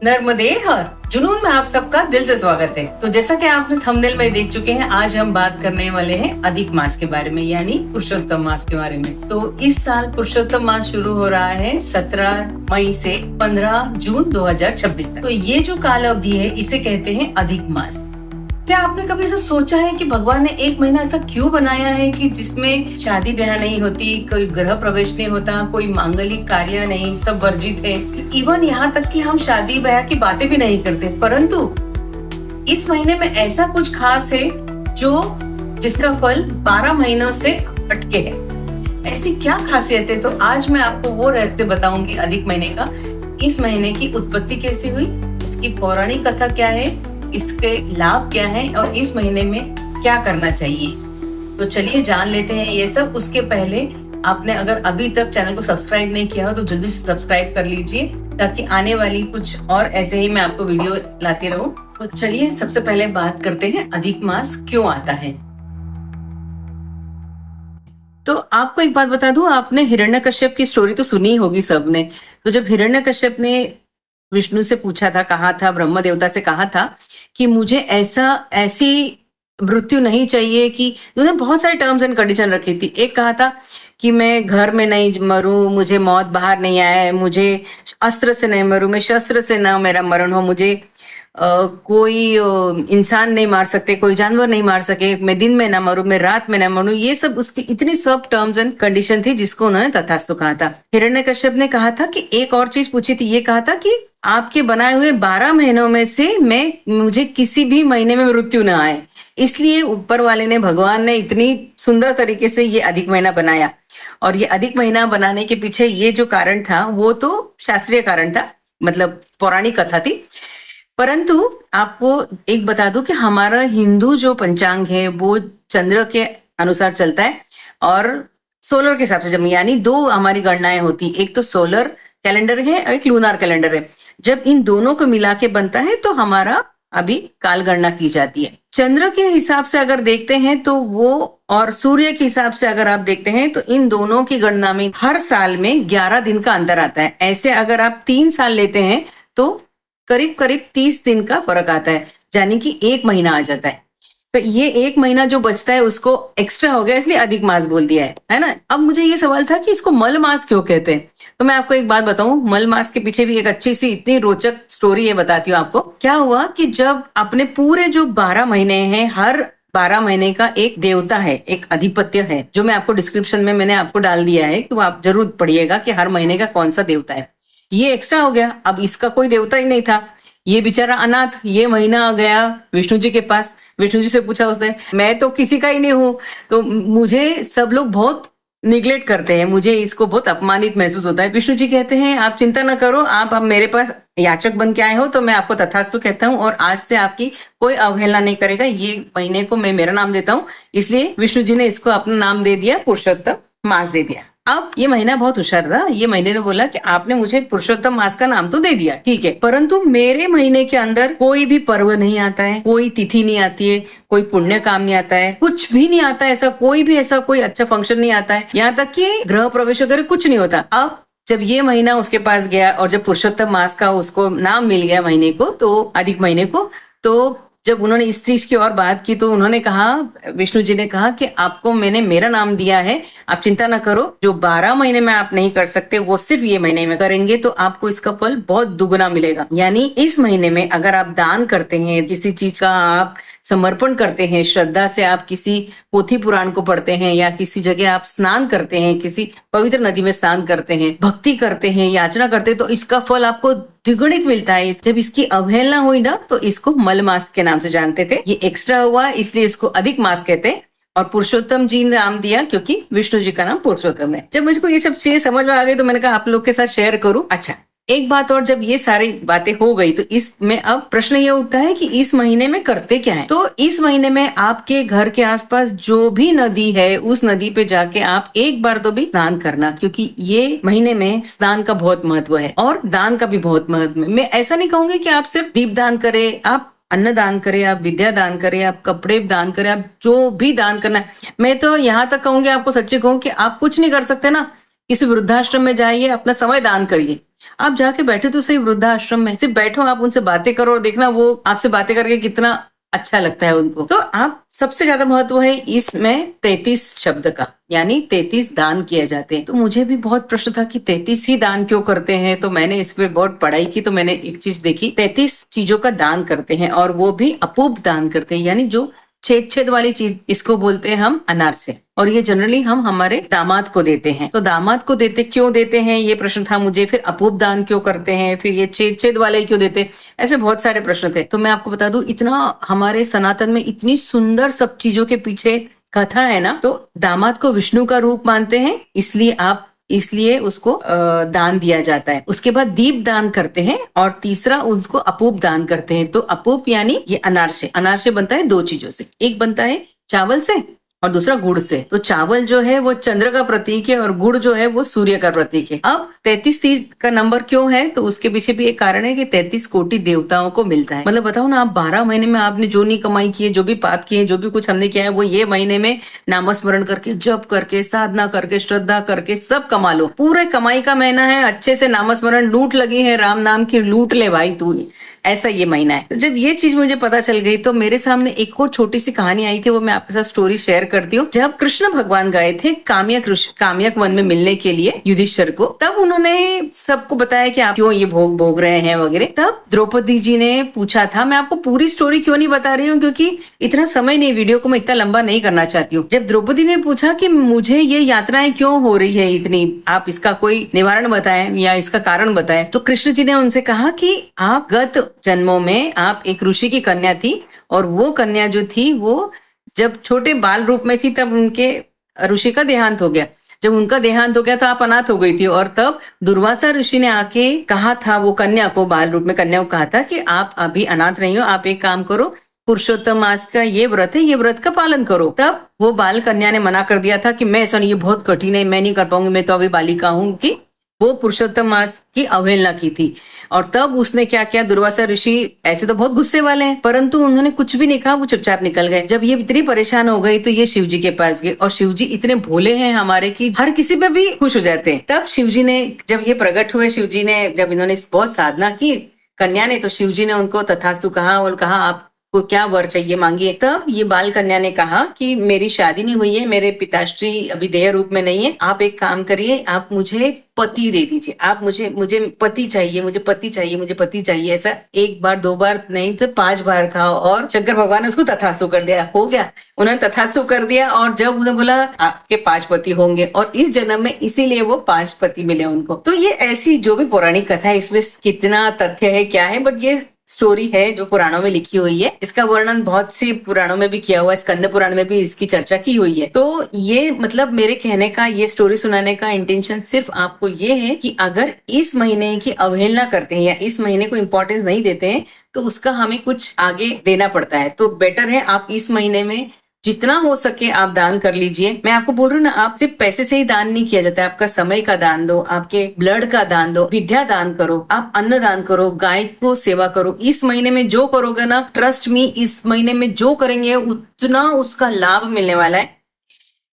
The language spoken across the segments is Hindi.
नर्मदे हर जुनून में आप सबका दिल से स्वागत है। तो जैसा कि आपने थंबनेल में देख चुके हैं, आज हम बात करने वाले हैं अधिक मास के बारे में, यानी पुरुषोत्तम मास के बारे में। तो इस साल पुरुषोत्तम मास शुरू हो रहा है 17 मई से 15 जून 2026 तक। तो ये जो काल अवधि है इसे कहते हैं अधिक मास। क्या आपने कभी ऐसा सोचा है कि भगवान ने एक महीना ऐसा क्यों बनाया है कि जिसमें शादी ब्याह नहीं होती, कोई गृह प्रवेश नहीं होता, कोई मांगलिक कार्य नहीं, सब वर्जित है। इवन यहाँ तक कि हम शादी ब्याह की बातें भी नहीं करते, परंतु इस महीने में ऐसा कुछ खास है जिसका फल 12 महीनों से अटके है। ऐसी क्या खासियत है? तो आज मैं आपको वो रहस्य बताऊंगी अधिक महीने का। इस महीने की उत्पत्ति कैसे हुई, इसकी पौराणिक कथा क्या है, इसके लाभ क्या है और इस महीने में क्या करना चाहिए। तो चलिए जान लेते हैं ये सब। उसके पहले आपने अगर अभी तक चैनल को सब्सक्राइब नहीं किया हो तो जल्दी से सब्सक्राइब कर लीजिए, ताकि आने वाली कुछ और ऐसे ही मैं आपको वीडियो लाती रहूं। तो चलिए सबसे पहले बात करते हैं अधिक मास क्यों आता है। तो आपको एक बात बता दूं, आपने हिरण्यकश्यप की स्टोरी तो सुनी होगी सबने। तो जब हिरण्यकश्यप ने विष्णु से पूछा था, कहा था, ब्रह्म देवता से कहा था कि मुझे ऐसी मृत्यु नहीं चाहिए, कि उन्होंने बहुत सारे टर्म्स एंड कंडीशन रखी थी। एक कहा था कि मैं घर में नहीं मरूं, मुझे मौत बाहर नहीं आए, मुझे अस्त्र से नहीं मरूं, मैं शस्त्र से ना मेरा मरण हो, मुझे कोई इंसान नहीं मार सकते, कोई जानवर नहीं मार सके, मैं दिन में ना मरूं, मैं रात में ना मरूं। ये सब उसकी इतनी सब टर्म्स एंड कंडीशन थी जिसको उन्होंने तथास्तु कहा था। हिरण्यकश्यप ने कहा था कि एक और चीज पूछी थी, ये कहा था कि आपके बनाए हुए 12 महीनों में से मुझे किसी भी महीने में मृत्यु न आए। इसलिए ऊपर वाले ने, भगवान ने इतनी सुंदर तरीके से ये अधिक महीना बनाया। और ये अधिक महीना बनाने के पीछे ये जो कारण था वो तो शास्त्रीय कारण था, मतलब पौराणिक कथा थी। परंतु आपको एक बता दूं कि हमारा हिंदू जो पंचांग है वो चंद्र के अनुसार चलता है और सोलर के हिसाब से, जब यानी दो हमारी गणनाएं होती, एक तो सोलर कैलेंडर है और एक लूनार कैलेंडर है। जब इन दोनों को मिला के बनता है तो हमारा अभी काल गणना की जाती है। चंद्र के हिसाब से अगर देखते हैं तो वो, और सूर्य के हिसाब से अगर आप देखते हैं तो इन दोनों की गणना में हर साल में 11 दिन का अंतर आता है। ऐसे अगर आप 3 साल लेते हैं तो करीब करीब 30 दिन का फर्क आता है, यानी कि 1 महीना आ जाता है। तो ये 1 महीना जो बचता है उसको एक्स्ट्रा हो गया, इसलिए अधिक मास बोल दिया है ना। अब मुझे ये सवाल था कि इसको मल मास क्यों कहते हैं। तो मैं आपको एक बात बताऊं, मल मास के पीछे भी एक अच्छी सी इतनी रोचक स्टोरी है, बताती हूँ आपको। क्या हुआ कि जब अपने पूरे जो 12 महीने हैं, हर 12 महीने का एक देवता है, एक अधिपत्य है, जो मैं आपको डिस्क्रिप्शन में मैंने आपको डाल दिया है कि वो आप जरूर पढ़िएगा कि हर महीने का कौन सा देवता है। ये एक्स्ट्रा हो गया, अब इसका कोई देवता ही नहीं था, ये बेचारा अनाथ। ये महीना आ गया विष्णु जी के पास, विष्णु जी से पूछा उसने, मैं तो किसी का ही नहीं हूं, तो मुझे सब लोग बहुत निग्लेक्ट करते हैं, मुझे इसको बहुत अपमानित महसूस होता है। विष्णु जी कहते हैं आप चिंता न करो, आप अब मेरे पास याचक बन के आए हो तो मैं आपको तथास्तु कहता हूँ और आज से आपकी कोई अवहेलना नहीं करेगा। ये महीने को मैं मेरा नाम देता हूँ, इसलिए विष्णु जी ने इसको अपना नाम दे दिया, पुरुषोत्तम मास दे दिया। अब ये महीना बहुत होशियार था। ये महीने ने बोला कि आपने मुझे पुरुषोत्तम मास का नाम तो दे दिया, ठीक है, परंतु मेरे महीने के अंदर कोई भी पर्व नहीं आता है, कोई तिथि नहीं आती है, कोई पुण्य काम नहीं आता है, कुछ भी नहीं आता है, ऐसा कोई अच्छा फंक्शन नहीं आता है, यहाँ तक कि गृह प्रवेश वगैरह कुछ नहीं होता। अब जब ये महीना उसके पास गया और जब पुरुषोत्तम मास का उसको नाम मिल गया महीने को, तो अधिक महीने को, तो जब उन्होंने इस चीज की और बात की तो उन्होंने कहा, विष्णु जी ने कहा कि आपको मैंने मेरा नाम दिया है, आप चिंता ना करो, जो 12 महीने में आप नहीं कर सकते वो सिर्फ ये महीने में करेंगे तो आपको इसका फल बहुत दुगना मिलेगा। यानी इस महीने में अगर आप दान करते हैं, किसी चीज का आप समर्पण करते हैं, श्रद्धा से आप किसी पोथी पुराण को पढ़ते हैं या किसी जगह आप स्नान करते हैं, किसी पवित्र नदी में स्नान करते हैं, भक्ति करते हैं, याचना करते हैं, तो इसका फल आपको द्विगुणित मिलता है। जब इसकी अवहेलना हुई ना तो इसको मल मास के नाम से जानते थे। ये एक्स्ट्रा हुआ इसलिए इसको अधिक मास कहते हैं। और पुरुषोत्तम जी ने नाम दिया क्योंकि विष्णु जी का नाम पुरुषोत्तम है। जब मुझको ये सब चीजें समझ में आ गई तो मैंने कहा आप लोग के साथ शेयर करूं। अच्छा, एक बात और, जब ये सारी बातें हो गई तो इसमें अब प्रश्न ये उठता है कि इस महीने में करते क्या है। तो इस महीने में आपके घर के आसपास जो भी नदी है उस नदी पे जाके आप एक बार तो भी स्नान करना, क्योंकि ये महीने में स्नान का बहुत महत्व है और दान का भी बहुत महत्व है। मैं ऐसा नहीं कहूंगी कि आप सिर्फ दीप दान करें, आप अन्न दान करें, आप विद्या दान करें, आप कपड़े दान करें, आप जो भी दान करना है। मैं तो यहाँ तक कहूंगी, आपको सच्ची कहूँ कि आप कुछ नहीं कर सकते ना, किसी वृद्धाश्रम में जाइए, अपना समय दान करिए, आप जाके बैठे तो सही वृद्धाश्रम में, सिर्फ बैठो, आप उनसे बातें करो और देखना वो आपसे बातें करके कितना अच्छा लगता है उनको। तो आप सबसे ज्यादा महत्व है इसमें 33 शब्द का, यानी 33 दान किए जाते हैं। तो मुझे भी बहुत प्रश्न था कि 33 ही दान क्यों करते हैं, तो मैंने इस पे बहुत पढ़ाई की, तो मैंने एक चीज देखी, 33 चीजों का दान करते हैं और वो भी अपूप दान करते हैं, यानी जो छेद छेद वाली चीज, इसको बोलते हैं हम अनार से, और ये जनरली हम हमारे दामाद को देते हैं। तो दामाद को देते क्यों देते हैं ये प्रश्न था मुझे, फिर अपूप दान क्यों करते हैं, फिर ये छेद छेद वाले क्यों देते, ऐसे बहुत सारे प्रश्न थे। तो मैं आपको बता दूं, इतना हमारे सनातन में इतनी सुंदर सब चीजों के पीछे कथा है ना। तो दामाद को विष्णु का रूप मानते हैं, इसलिए उसको दान दिया जाता है। उसके बाद दीप दान करते हैं और तीसरा उसको अपूप दान करते हैं। तो अपूप यानी ये अनार से बनता है दो चीजों से, एक बनता है चावल से और दूसरा गुड़ से। तो चावल जो है वो चंद्र का प्रतीक है और गुड़ जो है वो सूर्य का प्रतीक है। अब 33 का नंबर क्यों है, तो उसके पीछे भी एक कारण है कि 33 कोटि देवताओं को मिलता है। मतलब बताओ ना, आप 12 महीने में आपने जो नहीं कमाई की है, जो भी पाप किए, जो भी कुछ हमने किया है, वो ये महीने में नामस्मरण करके, जप करके, साधना करके, श्रद्धा करके सब कमा लो। पूरे कमाई का महीना है, अच्छे से नामस्मरण, लूट लगी है राम नाम की, लूट ले भाई तू, ऐसा ये महीना है। तो जब ये चीज मुझे पता चल गई तो मेरे सामने एक और छोटी सी कहानी आई थी, वो मैं आपके साथ स्टोरी शेयर करती हूँ। जब कृष्ण भगवान गए थे काम्यक वन में मिलने के लिए युधिष्ठिर को, तब उन्होंने सबको बताया कि आप क्यों ये भोग भोग रहे हैं वगैरह। तब द्रौपदी जी ने पूछा था, मैं आपको पूरी स्टोरी क्यों नहीं बता रही हूँ क्योंकि इतना समय नहीं, वीडियो को मैं इतना लंबा नहीं करना चाहती हूँ। जब द्रौपदी ने पूछा कि मुझे ये यात्राएं क्यों हो रही है इतनी, आप इसका कोई निवारण बताएं या इसका कारण बताएं, तो कृष्ण जी ने उनसे कहा कि आप गत जन्मों में आप एक ऋषि की कन्या थी, और वो कन्या जो थी वो जब छोटे बाल रूप में थी तब उनके ऋषि का देहांत हो गया। जब उनका देहांत हो गया तो आप अनाथ हो गई थी, और तब दुर्वासा ऋषि ने आके कहा था, वो कन्या को, बाल रूप में कन्या को कहा था कि आप अभी अनाथ नहीं हो, आप एक काम करो, पुरुषोत्तम मास का ये व्रत है, ये व्रत का पालन करो। तब वो बाल कन्या ने मना कर दिया था कि मैं ऐसा नहीं, ये बहुत कठिन है, मैं नहीं कर पाऊंगी, मैं तो अभी बालिका हूँ, कि वो पुरुषोत्तम मास की अवहेलना की थी। और तब उसने क्या किया, दुर्वासा ऋषि ऐसे तो बहुत गुस्से वाले हैं, परंतु उन्होंने कुछ भी नहीं कहा, वो चुपचाप निकल गए। जब ये इतनी परेशान हो गई तो ये शिव जी के पास गए, और शिव जी इतने भोले हैं हमारे कि हर किसी पे भी खुश हो जाते हैं। तब शिव जी ने, जब ये प्रकट हुए, शिव जी ने, जब इन्होंने बहुत साधना की कन्या ने, तो शिव जी ने उनको तथास्तु कहा और कहा आपको क्या वर चाहिए मांगिए। तब ये बाल कन्या ने कहा कि मेरी शादी नहीं हुई है, मेरे पिताश्री अभी देह रूप में नहीं है, आप एक काम करिए, आप मुझे पति दे दीजिए, आप मुझे पति चाहिए, मुझे पति चाहिए, मुझे पति चाहिए। ऐसा एक बार दो बार नहीं तो 5 बार कहा, और शंकर भगवान ने उसको तथास्तु कर दिया। हो गया, उन्होंने तथास्तु कर दिया, और जब उन्हें बोला आपके 5 पति होंगे, और इस जन्म में इसीलिए वो 5 पति मिले उनको। तो ये ऐसी जो भी पौराणिक कथा है, इसमें कितना तथ्य है क्या है, बट ये स्टोरी है जो पुराणों में लिखी हुई है। इसका वर्णन बहुत सी पुराणों में भी किया हुआ है, स्कंद पुराण में भी इसकी चर्चा की हुई है। तो ये मतलब मेरे कहने का, ये स्टोरी सुनाने का इंटेंशन सिर्फ आपको ये है कि अगर इस महीने की अवहेलना करते हैं या इस महीने को इम्पोर्टेंस नहीं देते हैं तो उसका हमें कुछ आगे देना पड़ता है। तो बेटर है आप इस महीने में जितना हो सके आप दान कर लीजिए। मैं आपको बोल रही हूँ ना, आप सिर्फ पैसे से ही दान नहीं किया जाता है, आपका समय का दान दो, आपके ब्लड का दान दो, विद्या दान करो, आप अन्न दान करो, गाय को सेवा करो। इस महीने में जो करोगे ना, ट्रस्ट मी, इस महीने में जो करेंगे उतना उसका लाभ मिलने वाला है।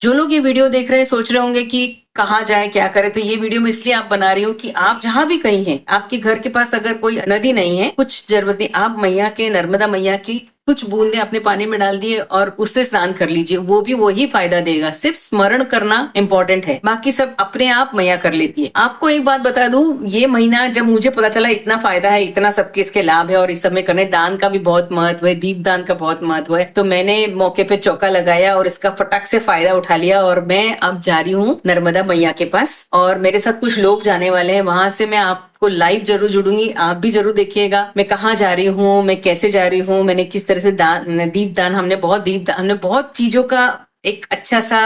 जो लोग ये वीडियो देख रहे हैं सोच रहे होंगे कि कहाँ जाए, क्या करें, तो ये वीडियो मैं इसलिए आप बना रही हूँ कि आप जहां भी कहीं हैं, आपके घर के पास अगर कोई नदी नहीं है, कुछ जरूरत नहीं, आप मैया के, नर्मदा मैया की कुछ बूंदे अपने पानी में डाल दिए और उससे स्नान कर लीजिए, वो भी वही फायदा देगा। सिर्फ स्मरण करना इंपॉर्टेंट है, बाकी सब अपने आप मैया कर लेती है। आपको एक बात बता दूं, ये महीना जब मुझे पता चला इतना फायदा है, इतना सबके इसके लाभ है, और इस समय करने, दान का भी बहुत महत्व है, दीप दान का बहुत महत्व है, तो मैंने मौके पे चौका लगाया और इसका फटाक से फायदा उठा लिया। और मैं अब जा रही हूँ नर्मदा मैया के पास, और मेरे साथ कुछ लोग जाने वाले हैं, वहां से मैं आपको लाइव जरूर जुड़ूंगी, आप भी जरूर देखिएगा मैं कहाँ जा रही हूँ, मैं कैसे जा रही हूँ, मैंने किस तरह से दीप दान, हमने बहुत चीजों का एक अच्छा सा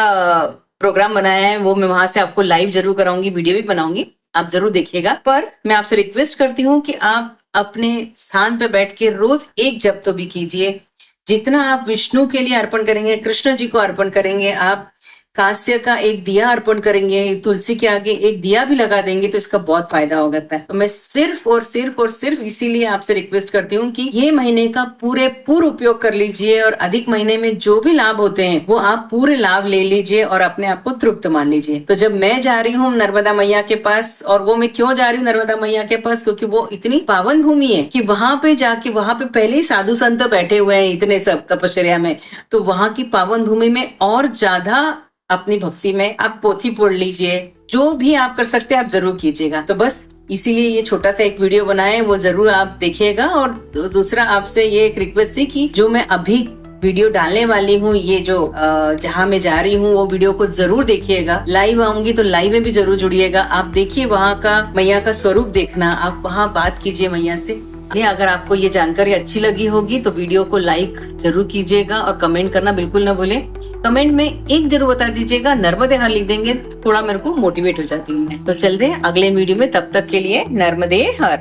प्रोग्राम बनाया है, वो मैं वहां से आपको लाइव जरूर कराऊंगी, वीडियो भी बनाऊंगी, आप जरूर देखिएगा। पर मैं आपसे रिक्वेस्ट करती हूँ कि आप अपने स्थान पे बैठ के रोज एक जप तो भी कीजिए। जितना आप विष्णु के लिए अर्पण करेंगे, कृष्ण जी को अर्पण करेंगे, आप कांस्य का एक दिया अर्पण करेंगे, तुलसी के आगे एक दिया भी लगा देंगे तो इसका बहुत फायदा होगा। तो मैं सिर्फ और सिर्फ इसीलिए आपसे रिक्वेस्ट करती हूँ कि ये महीने का पूर्ण उपयोग कर लीजिए और अधिक महीने में जो भी लाभ होते हैं वो आप पूरे लाभ ले लीजिए और अपने आप को तृप्त मान लीजिए। तो जब मैं जा रही हूँ नर्मदा मैया के पास, और वो मैं क्यों जा रही हूँ नर्मदा मैया के पास, क्योंकि वो इतनी पावन भूमि है कि वहां पे जाके, वहां पे पहले ही साधु संत बैठे हुए हैं इतने सब तपस्या में, तो वहां की पावन भूमि में और ज्यादा अपनी भक्ति में आप पोथी पढ़ लीजिए। जो भी आप कर सकते हैं आप जरूर कीजिएगा। तो बस इसीलिए ये छोटा सा एक वीडियो बनाए, वो जरूर आप देखिएगा। और दूसरा आपसे ये एक रिक्वेस्ट थी कि जो मैं अभी वीडियो डालने वाली हूँ, ये जो जहाँ मैं जा रही हूँ, वो वीडियो को जरूर देखिएगा। लाइव आऊंगी तो लाइव में भी जरूर जुड़िएगा। आप देखिए वहाँ का मैया का स्वरूप देखना, आप वहाँ बात कीजिए मैया से। अगर आपको ये जानकारी अच्छी लगी होगी तो वीडियो को लाइक जरूर कीजिएगा और कमेंट करना बिल्कुल ना भूलें। कमेंट में एक जरूर बता दीजिएगा, नर्मदे हर लिख देंगे, थोड़ा मेरे को मोटिवेट हो जाती हूँ मैं। तो चलते हैं अगले वीडियो में, तब तक के लिए नर्मदे हर।